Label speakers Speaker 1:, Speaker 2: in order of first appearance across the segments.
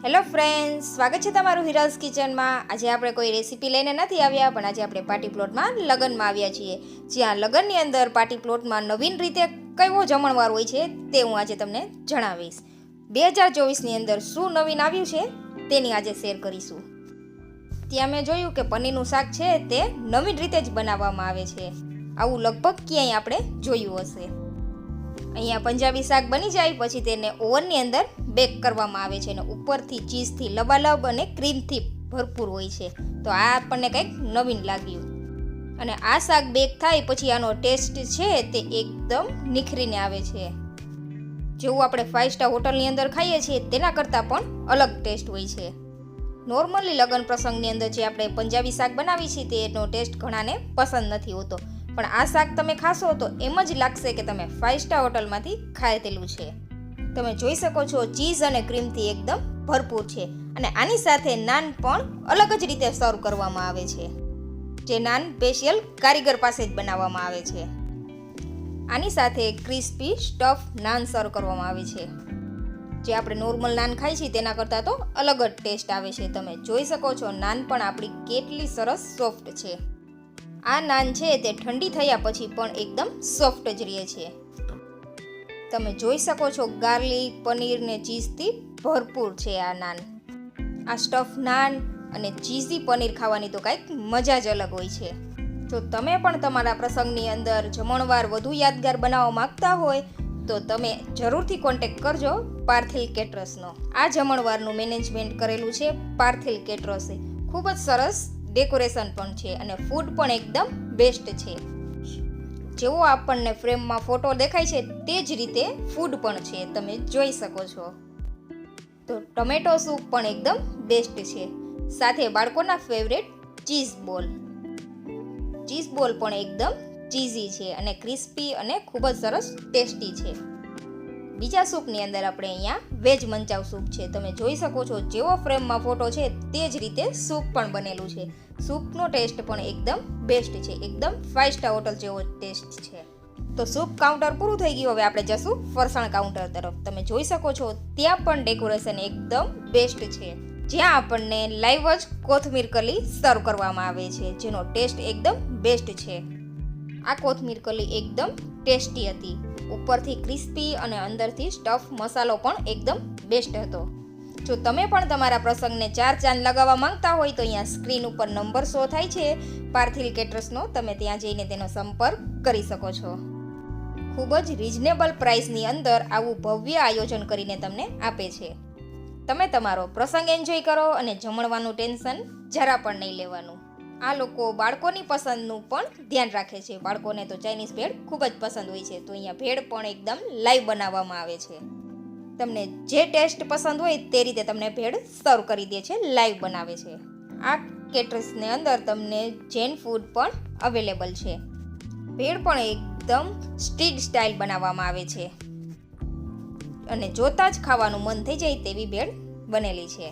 Speaker 1: Hello friends, સ્વાગત છે તમારું હિરાલ્સ કિચનમાં। આજે આપણે કોઈ રેસીપી લઈને નથી આવ્યા, પણ આજે આપણે પાર્ટી પ્લોટમાં લગ્નમાં આવ્યા છીએ, જ્યાં લગ્નની અંદર પાર્ટી પ્લોટમાં નવીન રીતે કેવો જમણવાર હોય છે તે હું આજે તમને જણાવીશ। 2024ની અંદર શું નવીન આવ્યું છે તેની આજે શેર કરીશું। ત્યાં મેં જોયું કે પનીરનું શાક છે તે નવીન રીતે જ બનાવવામાં આવે છે, આવું લગભગ ક્યાંય આપણે જોયું હશે। અહીંયા પંજાબી શાક બની જાય પછી તેને ઓવનની અંદર બેક કરવામાં આવે છે અને ઉપરથી ચીઝથી લબાલબ અને ક્રીમથી ભરપૂર હોય છે, તો આ આપણને કંઈક નવીન લાગ્યું। અને આ શાક બેક થાય પછી આનો ટેસ્ટ છે તે એકદમ નિખરીને આવે છે, જેવું આપણે 5 સ્ટાર હોટલની અંદર ખાઈએ છીએ તેના કરતાં પણ અલગ ટેસ્ટ હોય છે। નોર્મલી લગ્ન પ્રસંગની અંદર જે આપણે પંજાબી શાક બનાવી છીએ તેનો ટેસ્ટ ઘણાને પસંદ નથી હોતો, પણ આ શાક તમે ખાશો તો એમ જ લાગશે કે તમે 5 સ્ટાર હોટલમાંથી ખાધેલું છે। તમે જોઈ શકો છો ચીઝ અને ક્રીમથી એકદમ ભરપૂર છે, અને આની સાથે નાન પણ અલગ જ રીતે સર્વ કરવામાં આવે છે, જે નાન સ્પેશિયલ કારીગર પાસે જ બનાવવામાં આવે છે। આની સાથે ક્રિસ્પી સ્ટફ નાન સર્વ કરવામાં આવે છે, જે આપણે નોર્મલ નાન ખાઈ છીએ તેના કરતાં તો અલગ જ ટેસ્ટ આવે છે। તમે જોઈ શકો છો નાન પણ આપણી કેટલી સરસ સોફ્ટ છે। આ નાન છે તે ઠંડી થયા પછી પણ એકદમ સોફ્ટ જ રહે છે। તમે જોઈ શકો છો ગાર્લિક, પનીર ને ચીઝથી ભરપૂર છે આ નાન। આ સ્ટફ નાન અને ચીઝી પનીર ખાવાની તો કંઈક મજા જ અલગ હોય છે। જો તમે પણ તમારા પ્રસંગની અંદર જમણવાર વધુ યાદગાર બનાવવા માંગતા હોય તો તમે જરૂરથી કોન્ટેક્ટ કરજો પાર્થિલ કેટરર્સનો। આ જમણવારનું મેનેજમેન્ટ કરેલું છે પાર્થિલ કેટરર્સે, ખૂબ જ સરસ ડેકોરેશન પણ છે અને ફૂડ પણ એકદમ બેસ્ટ છે। જેવો આપણને ફ્રેમમાં ફોટો દેખાય છે તે જ રીતે ફૂડ પણ છે, તમે જોઈ શકો છો। તો ટમેટો સૂપ પણ એકદમ બેસ્ટ છે, સાથે બાળકોના ફેવરેટ ચીઝ બોલ પણ એકદમ ચીઝી છે અને ક્રિસ્પી અને ખૂબ જ સરસ ટેસ્ટી છે। બીજા સૂપની અંદર આપણે અહીંયા વેજ મંચાવ સૂપ છે, તમે જોઈ શકો છો જેવો ફ્રેમમાં ફોટો છે તે જ રીતે સૂપ પણ બનેલું છે। સૂપનો ટેસ્ટ પણ એકદમ બેસ્ટ છે, એકદમ 5 સ્ટાર હોટલ જેવો ટેસ્ટ છે। તો સૂપ કાઉન્ટર પૂરું થઈ ગયું, હવે આપણે જશું ફરસાણ કાઉન્ટર તરફ। તમે જોઈ શકો છો ત્યાં પણ ડેકોરેશન એકદમ બેસ્ટ છે, જ્યાં આપણને લાઈવ જ કોથમીર કલી સર્વ કરવામાં આવે છે, જેનો ટેસ્ટ એકદમ બેસ્ટ છે। આ કોથમીર કલી એકદમ ટેસ્ટી હતી, ઉપરથી ક્રિસ્પી અને અંદરથી સ્ટફ મસાલો પણ એકદમ બેસ્ટ હતો। જો તમે પણ તમારા પ્રસંગને 4 ચાંદ લગાવવા માંગતા હોય તો અહીંયા સ્ક્રીન ઉપર નંબર શો થાય છે પાર્થિલ કેટરર્સનો, તમે ત્યાં જઈને તેનો સંપર્ક કરી શકો છો। ખૂબ જ રિઝનેબલ પ્રાઇસની અંદર આવું ભવ્ય આયોજન કરીને તમને આપે છે। તમે તમારો પ્રસંગ એન્જોય કરો અને જમણવાનું ટેન્શન જરા પણ નહીં લેવાનું। આ લોકો બાળકોની પસંદનું પણ ધ્યાન રાખે છે, બાળકોને તો ચાઇનીઝ ભેળ ખૂબ જ પસંદ હોય છે, તો અહીંયા ભેળ પણ એકદમ લાઈવ બનાવવામાં આવે છે। તમને જે ટેસ્ટ પસંદ હોય તે રીતે તમને ભેળ સર્વ કરી દે છે, લાઈવ બનાવે છે। આ કેટરર્સની અંદર તમને જૈન ફૂડ પણ અવેલેબલ છે। ભેળ પણ એકદમ સ્ટ્રીટ સ્ટાઇલ બનાવવામાં આવે છે અને જોતાં જ ખાવાનું મન થઈ જાય તેવી ભેળ બનેલી છે।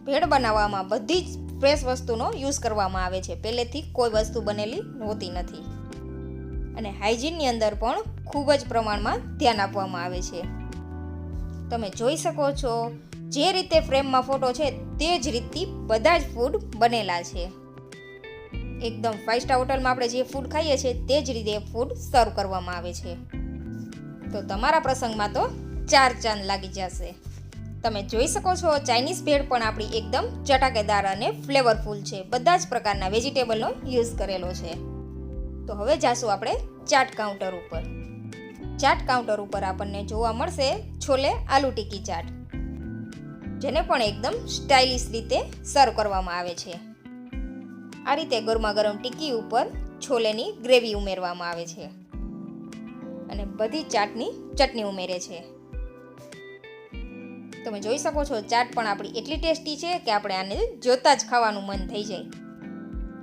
Speaker 1: ભેળ બનાવવામાં બધી જ ફ્રેશ વસ્તુનો યુઝ કરવામાં આવે છે, પહેલેથી કોઈ વસ્તુ બનેલી હોતી નથી, અને હાઇજીનની અંદર પણ ખૂબ જ પ્રમાણમાં ધ્યાન આપવામાં આવે છે। તમે જોઈ શકો છો જે રીતે ફ્રેમમાં ફોટો છે તે જ રીતથી બધા જ ફૂડ બનેલા છે, એકદમ 5 સ્ટાર હોટલમાં આપણે જે ફૂડ ખાઈએ છીએ તે જ રીતે ફૂડ સર્વ કરવામાં આવે છે। તો તમારા પ્રસંગમાં તો 4 ચાંદ લાગી જશે। તમે જોઈ શકો છો ચાઇનીઝ ભેળ પણ આપણી એકદમ ચટાકેદાર અને ફ્લેવરફુલ છે, બધા જ પ્રકારના વેજીટેબલનો યુઝ કરેલો છે। તો હવે જાશું આપણે ચાટ કાઉન્ટર ઉપર। ચાટ કાઉન્ટર ઉપર આપણને જોવા મળશે છોલે આલુ ટિક્કી ચાટ, જેને પણ એકદમ સ્ટાઇલિશ રીતે સર્વ કરવામાં આવે છે। આ રીતે ગરમા ગરમ ટિક્કી ઉપર છોલેની ગ્રેવી ઉમેરવામાં આવે છે અને બધી ચાટની ચટણી ઉમેરે છે। તમે જોઈ શકો છો ચાટ પણ આપણી એટલી ટેસ્ટી છે કે આપણે આને જોતાં જ ખાવાનું મન થઈ જાય,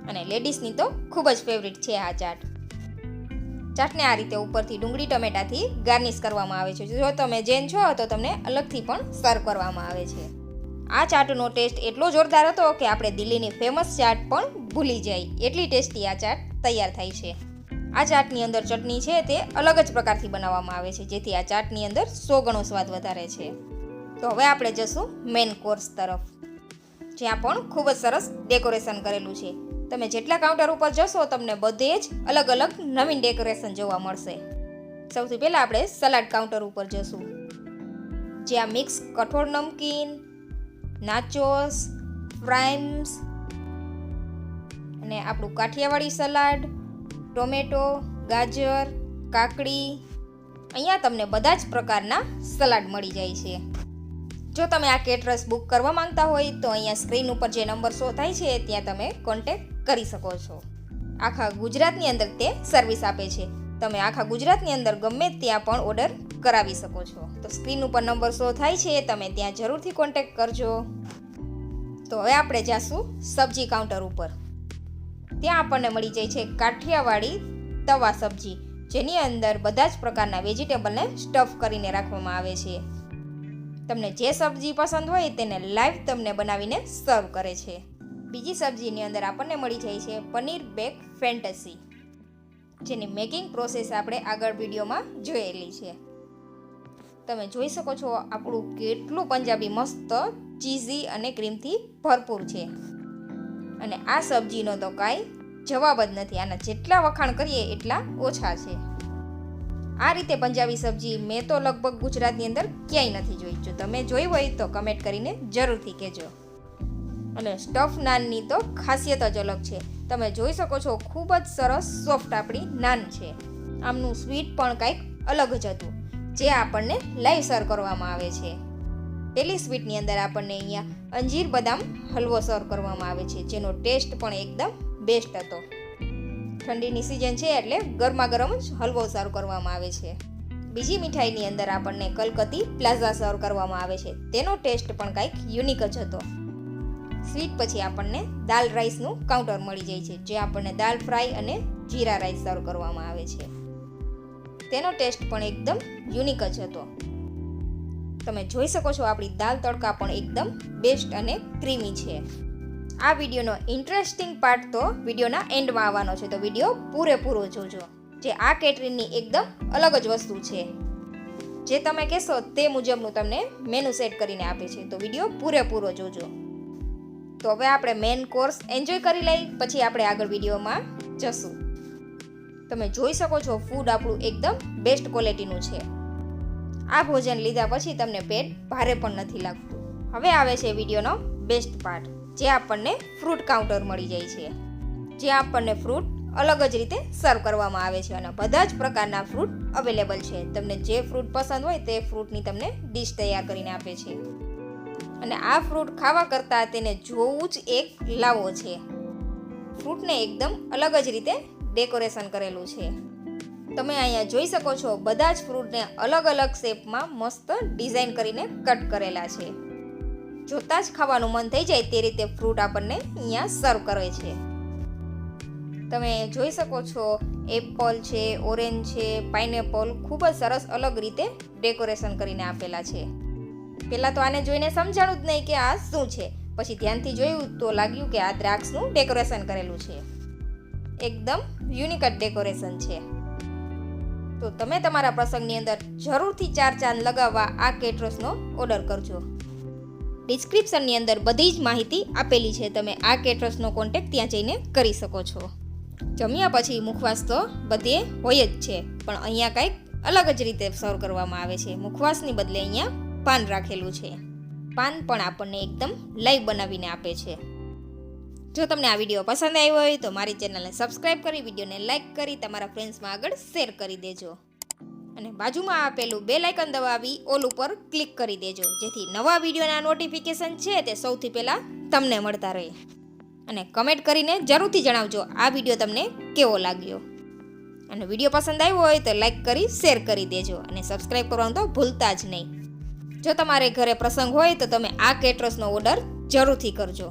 Speaker 1: અને લેડીઝની તો ખૂબ જ ફેવરિટ છે આ ચાટ। ચાટને આ રીતે ઉપરથી ડુંગળી ટમેટાથી ગાર્નિશ કરવામાં આવે છે, જો તમે જૈન છો તો તમને અલગથી પણ સર્વ કરવામાં આવે છે। આ ચાટનો ટેસ્ટ એટલો જોરદાર હતો કે આપણે દિલ્હીની ફેમસ ચાટ પણ ભૂલી જાય, એટલી ટેસ્ટી આ ચાટ તૈયાર થાય છે। આ ચાટની અંદર ચટણી છે તે અલગ જ પ્રકારથી બનાવવામાં આવે છે, જેથી આ ચાટની અંદર 100 ગણો સ્વાદ વધારે છે। તો હવે આપણે જશું મેઇન કોર્સ તરફ, જ્યાં પણ ખૂબ જ સરસ ડેકોરેશન કરેલું છે. તમે જેટલા કાઉન્ટર ઉપર જશો તમને બધે જ અલગ અલગ નવીન ડેકોરેશન જોવા મળશે. સૌથી પહેલાં આપણે સલાડ કાઉન્ટર ઉપર જશું, જ્યાં મિક્સ કઠોળ નમકીન, નાચોસ, ફ્રાઈમ્સ અને આપણું કાઠિયાવાડી સલાડ, ટોમેટો, ગાજર, કાકડી, અહીંયા તમને બધા જ પ્રકારના સલાડ મળી જાય છે. જો તમે આ કેટરર્સ બુક કરવા માંગતા હોય તો અહીંયા સ્ક્રીન ઉપર જે નંબર શો થાય છે ત્યાં તમે કોન્ટેક્ટ કરી શકો છો. આખા ગુજરાતની અંદર તે સર્વિસ આપે છે. તમે આખા ગુજરાતની અંદર ગમે ત્યાં પણ ઓર્ડર કરાવી શકો છો. તો સ્ક્રીન ઉપર નંબર શો થાય છે, તમે ત્યાં જરૂરથી કોન્ટેક્ટ કરજો. તો હવે આપણે જાશું સબ્જી કાઉન્ટર ઉપર. ત્યાં આપણને મળી જાય છે કાઠિયાવાડી તવા સબ્જી, જેની અંદર બધા જ પ્રકારના વેજીટેબલને સ્ટફ કરીને રાખવામાં આવે છે. તમને જે સબ્જી પસંદ હોય તેને લાઈવ તમને બનાવીને સર્વ કરે છે. બીજી સબ્જીની અંદર આપણને મળી જાય છે પનીર બેક ફેન્ટસી, જેની મેકિંગ પ્રોસેસ આપણે આગળ વિડીયોમાં જોયેલી છે. તમે જોઈ શકો છો આપણું કેટલું પંજાબી મસ્ત ચીઝી અને ક્રીમથી ભરપૂર છે. અને આ સબ્જીનો તો કાંઈ જવાબ જ નથી. આના જેટલા વખાણ કરીએ એટલા ઓછા છે. આ રીતે પંજાબી સબ્જી મેં તો લગભગ ગુજરાતની અંદર ક્યાંય નથી જોઈ. જો તમે જોઈ હોય તો કમેન્ટ કરીને જરૂરથી કહેજો. અને સ્ટફ નાનની તો ખાસિયત જ અલગ છે. તમે જોઈ શકો છો ખૂબ જ સરસ સોફ્ટ આપણી નાન છે. આમનું સ્વીટ પણ કંઈક અલગ જ હતું, જે આપણને લાઈવ સર્વ કરવામાં આવે છે. પેલી સ્વીટની અંદર આપણને અહીંયા અંજીર બદામ હલવો સર્વ કરવામાં આવે છે, જેનો ટેસ્ટ પણ એકદમ બેસ્ટ હતો. ઠંડીની સિઝન છે એટલે ગરમા ગરમ જ હલવો સર્વ કરવામાં આવે છે. બીજી મીઠાઈની અંદર આપણને કલકત્તી પ્લાઝા સર્વ કરવામાં આવે છે. તેનો ટેસ્ટ પણ કંઈક યુનિક જ હતો. સ્વીટ પછી આપણને દાલ રાઈસનું કાઉન્ટર મળી જાય છે, જે આપણને દાલ ફ્રાય અને જીરા રાઈસ સર્વ કરવામાં આવે છે. તેનો ટેસ્ટ પણ એકદમ યુનિક જ હતો. તમે જોઈ શકો છો આપણી દાલ તડકા પણ એકદમ બેસ્ટ અને ક્રીમી છે. આ વિડીયોનો ઇન્ટરેસ્ટિંગ પાર્ટ તો વિડીયોના એન્ડમાં આવવાનો છે, તો વિડીયો પૂરેપૂરો જોજો. જે આ કેટરિંગની એકદમ અલગ જ વસ્તુ છે. જે તમે કહેશો તે મુજબનું તમને મેનુ સેટ કરીને આપે છે, તો વિડીયો પૂરેપૂરો જોજો. તો હવે આપણે મેઇન કોર્સ એન્જોય કરી લઈ, પછી આપણે આગળ વિડીયોમાં જશું. તમે જોઈ શકો છો ફૂડ આપણું એકદમ બેસ્ટ ક્વોલિટીનું છે. આ ભોજન લીધા પછી તમને પેટ ભારે પણ નથી લાગતું. હવે આવે છે વિડીયોનો બેસ્ટ પાર્ટ, જે આપણને ફ્રૂટ કાઉન્ટર મળી જાય છે, જે આપણને ફ્રૂટ અલગ જ રીતે સર્વ કરવામાં આવે છે. અને બધા જ પ્રકારના ફ્રૂટ અવેલેબલ છે. તમને જે ફ્રૂટ પસંદ હોય તે ફ્રૂટની તમને ડીશ તૈયાર કરીને આપે છે. અને આ ફ્રૂટ ખાવા કરતાં તેને જોવું જ એક લાવો છે. ફ્રૂટને એકદમ અલગ જ રીતે ડેકોરેશન કરેલું છે. તમે અહીંયા જોઈ શકો છો બધા જ ફ્રૂટને અલગ અલગ શેપમાં મસ્ત ડિઝાઇન કરીને કટ કરેલા છે. જોતાં જ ખાવાનું મન થઈ જાય તે રીતે ફ્રૂટ આપણને અહીંયા સર્વ કરે છે. તમે જોઈ શકો છો એપલ છે, ઓરેન્જ છે, પાઇનેપલ ખૂબ જ સરસ અલગ રીતે ડેકોરેશન કરીને આપેલા છે. પહેલાં તો આને જોઈને સમજાણું જ નહીં કે આ શું છે. પછી ધ્યાનથી જોયું તો લાગ્યું કે આ દ્રાક્ષનું ડેકોરેશન કરેલું છે. એકદમ યુનિક જ ડેકોરેશન છે. તો તમે તમારા પ્રસંગની અંદર જરૂરથી 4 ચાંદ લગાવવા આ કેટરર્સનો ઓર્ડર કરજો. ડિસ્ક્રિપ્શનની અંદર બધી જ માહિતી આપેલી છે. તમે આ કેટરર્સનો કોન્ટેક્ટ ત્યાં જઈને કરી શકો છો. જમ્યા પછી મુખવાસ તો બધે હોય જ છે, પણ અહીંયા કંઈક અલગ જ રીતે સર્વ કરવામાં આવે છે. મુખવાસની બદલે અહીંયા પાન રાખેલું છે. પાન પણ આપણને એકદમ લાઈવ બનાવીને આપે છે. જો તમને આ વિડીયો પસંદ આવ્યો હોય તો મારી ચેનલને સબસ્ક્રાઈબ કરી, વિડીયોને લાઈક કરી તમારા ફ્રેન્ડ્સમાં આગળ શેર કરી દેજો. અને બાજુમાં આપેલું બેલ આઇકન દબાવી ઓલ ઉપર ક્લિક કરી દેજો, જેથી નવા વિડીયોના નોટિફિકેશન છે તે સૌથી પહેલાં તમને મળતા રહે. અને કમેન્ટ કરીને જરૂરથી જણાવજો આ વિડીયો તમને કેવો લાગ્યો. અને વિડીયો પસંદ આવ્યો હોય તો લાઈક કરી શેર કરી દેજો, અને સબસ્ક્રાઈબ કરવાનું તો ભૂલતા જ નહીં. જો તમારે ઘરે પ્રસંગ હોય તો તમે આ કેટરર્સનો ઓર્ડર જરૂરથી કરજો.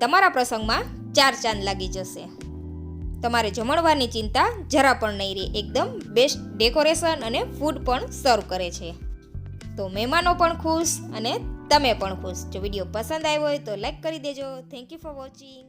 Speaker 1: તમારા પ્રસંગમાં 4 ચાંદ લાગી જશે. તમારે જમણવારની ચિંતા જરા પણ નહીં રહે. એકદમ બેસ્ટ ડેકોરેશન અને ફૂડ પણ સર્વ કરે છે. તો મહેમાનો પણ ખુશ અને તમે પણ ખુશ. જો વિડીયો પસંદ આવ્યો હોય તો લાઈક કરી દેજો. Thank you for watching.